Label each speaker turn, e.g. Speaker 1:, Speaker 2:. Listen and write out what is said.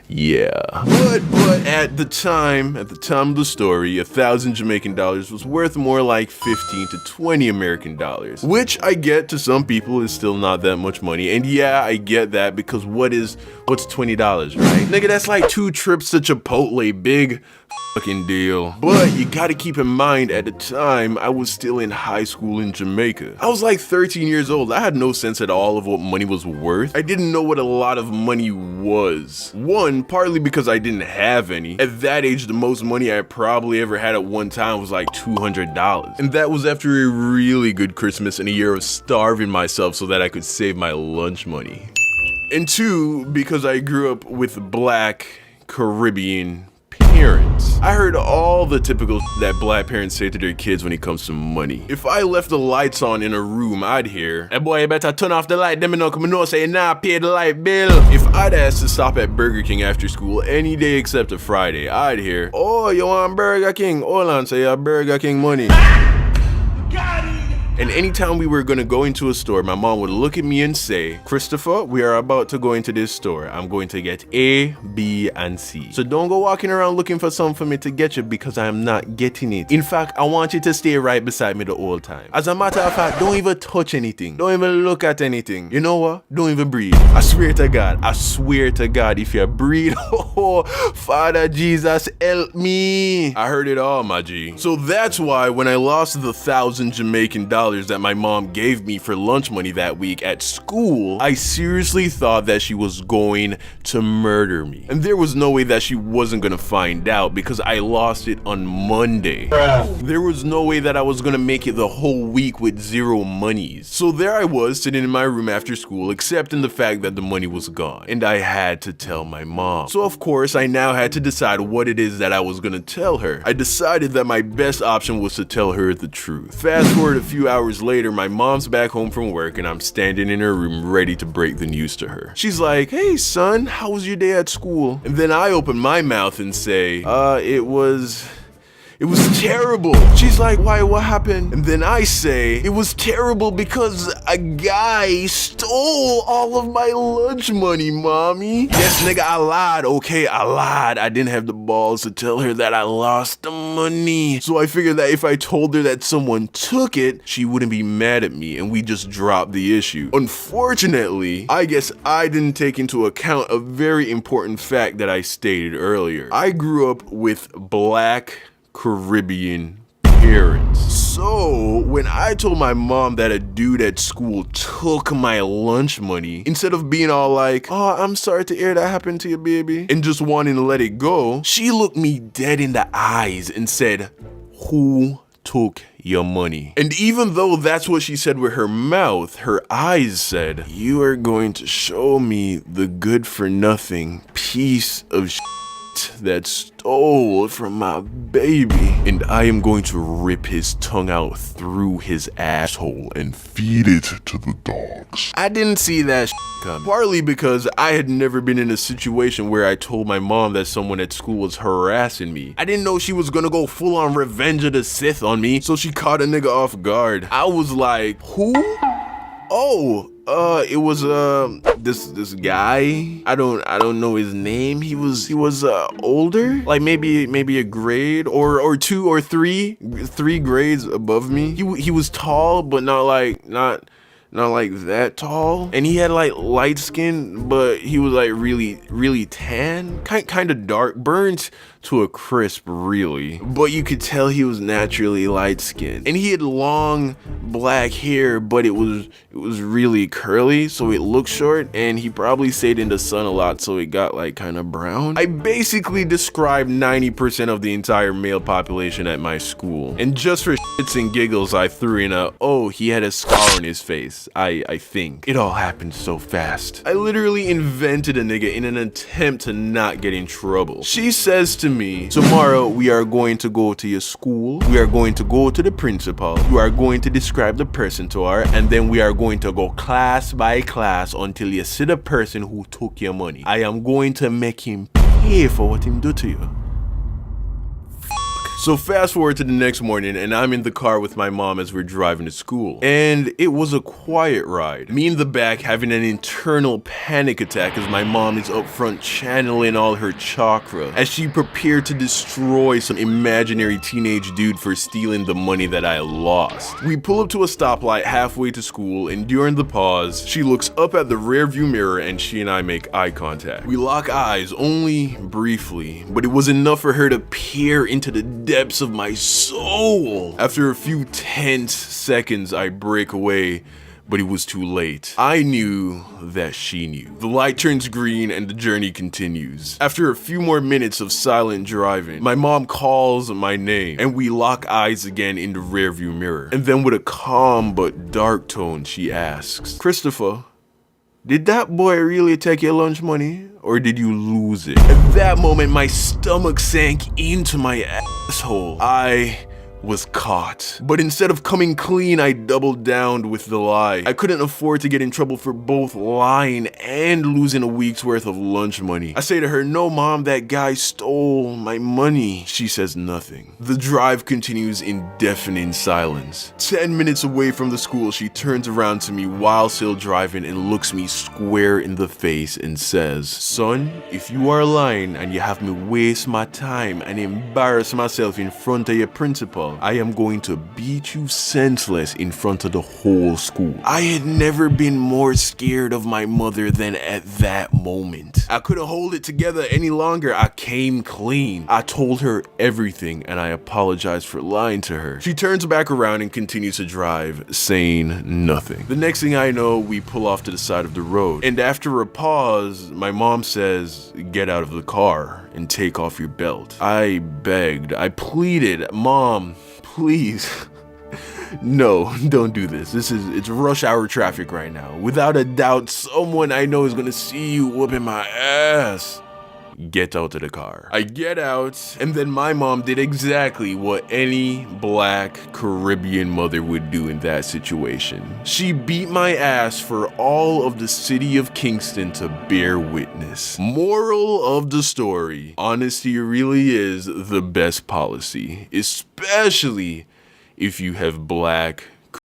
Speaker 1: Yeah. But at the time of the story, 1,000 Jamaican dollars was worth more like 15 to 20 American dollars, which I get to some people is still not that much money. And yeah, I get that because what's $20, right? Nigga, that's like 2 trips to Chipotle, big fucking deal. But you gotta keep in mind, at the time, I was still in high school in Jamaica. I was like 13 years old. I had no sense at all of what money was worth. I didn't know what a lot of money was. One, partly because I didn't have any. At that age, the most money I probably ever had at one time was like $200. And that was after a really good Christmas and a year of starving myself so that I could save my lunch money. And 2, because I grew up with Black Caribbean parents. I heard all the typical that Black parents say to their kids when it comes to money. If I left the lights on in a room, I'd hear, "Hey boy, you better turn off the light, them know come know say nah pay the light bill." If I'd asked to stop at Burger King after school any day except a Friday, I'd hear, "Oh, you want Burger King? Hold on, say you Burger King money." And anytime we were gonna go into a store, my mom would look at me and say, "Christopher, we are about to go into this store. I'm going to get A, B, and C. So don't go walking around looking for something for me to get you because I am not getting it. In fact, I want you to stay right beside me the whole time. As a matter of fact, don't even touch anything. Don't even look at anything. You know what? Don't even breathe. I swear to God, if you breathe, oh, Father Jesus, help me." I heard it all, my G. So that's why when I lost the 1,000 Jamaican dollars that my mom gave me for lunch money that week at school, I seriously thought that she was going to murder me. And there was no way that she wasn't gonna find out because I lost it on Monday. There was no way that I was gonna make it the whole week with 0 monies. So there I was sitting in my room after school, accepting the fact that the money was gone. And I had to tell my mom. So of course, I now had to decide what it is that I was gonna tell her. I decided that my best option was to tell her the truth. Fast forward a few hours later, my mom's back home from work and I'm standing in her room ready to break the news to her. She's like, "Hey son, how was your day at school?" And then I open my mouth and say, It was terrible." She's like, "Why, what happened?" And then I say, "It was terrible because a guy stole all of my lunch money, mommy." Yes, nigga, I lied, okay, I lied. I didn't have the balls to tell her that I lost the money. So I figured that if I told her that someone took it, she wouldn't be mad at me and we just dropped the issue. Unfortunately, I guess I didn't take into account a very important fact that I stated earlier. I grew up with Black Caribbean parents. So when I told my mom that a dude at school took my lunch money, instead of being all like, "Oh, I'm sorry to hear that happened to you, baby," and just wanting to let it go, she looked me dead in the eyes and said, "Who took your money?" And even though that's what she said with her mouth, her eyes said, "You are going to show me the good for nothing piece of shit that stole from my baby, and I am going to rip his tongue out through his asshole and feed it to the dogs." I didn't see that coming, partly because I had never been in a situation where I told my mom that someone at school was harassing me. I didn't know she was gonna go full on Revenge of the Sith on me, so she caught a nigga off guard. I was like, "Who?" "Oh, it was this guy. I don't know his name. He was older, like maybe a grade or 2 or 3 grades above me. He was tall, but not like that tall, and he had like light skin, but he was like really tan, kind of dark, burnt to a crisp, really, but you could tell he was naturally light skinned. And he had long black hair, but it was really curly, so it looked short, and he probably stayed in the sun a lot, so it got like kind of brown. I basically described 90% of the entire male population at my school, and just for shits and giggles, I threw in he had a scar on his face. I think. It all happened so fast. I literally invented a nigga in an attempt to not get in trouble. She says to me, "Tomorrow we are going to go to your school. We are going to go to the principal. You are going to describe the person to her, and then we are going to go class by class until you see the person who took your money. I am going to make him pay for what him do to you." So fast forward to the next morning, and I'm in the car with my mom as we're driving to school. And it was a quiet ride. Me in the back having an internal panic attack as my mom is up front channeling all her chakra as she prepared to destroy some imaginary teenage dude for stealing the money that I lost. We pull up to a stoplight halfway to school, and during the pause, she looks up at the rearview mirror and she and I make eye contact. We lock eyes only briefly, but it was enough for her to peer into the depths of my soul. After a few tense seconds, I break away, but it was too late. I knew that she knew. The light turns green and the journey continues. After a few more minutes of silent driving, my mom calls my name and we lock eyes again in the rearview mirror. And then with a calm but dark tone, she asks, "Christopher, did that boy really take your lunch money, or did you lose it?" At that moment, my stomach sank into my asshole. I was caught. But instead of coming clean, I doubled down with the lie. I couldn't afford to get in trouble for both lying and losing a week's worth of lunch money. I say to her, "No, Mom, that guy stole my money." She says nothing. The drive continues in deafening silence. 10 minutes away from the school, she turns around to me while still driving and looks me square in the face and says, "Son, if you are lying and you have me waste my time and embarrass myself in front of your principal, I am going to beat you senseless in front of the whole school." I had never been more scared of my mother than at that moment. I couldn't hold it together any longer. I came clean. I told her everything and I apologized for lying to her. She turns back around and continues to drive, saying nothing. The next thing I know, we pull off to the side of the road. And after a pause, my mom says, "Get out of the car and take off your belt." I begged, I pleaded, "Mom, please." "No, don't do this. It's rush hour traffic right now. Without a doubt, someone I know is gonna see you whooping my ass." Get out of the car. I get out, and then my mom did exactly what any black Caribbean mother would do in that situation. She beat my ass for all of the city of Kingston to bear witness. Moral of the story: honesty really is the best policy, especially if you have black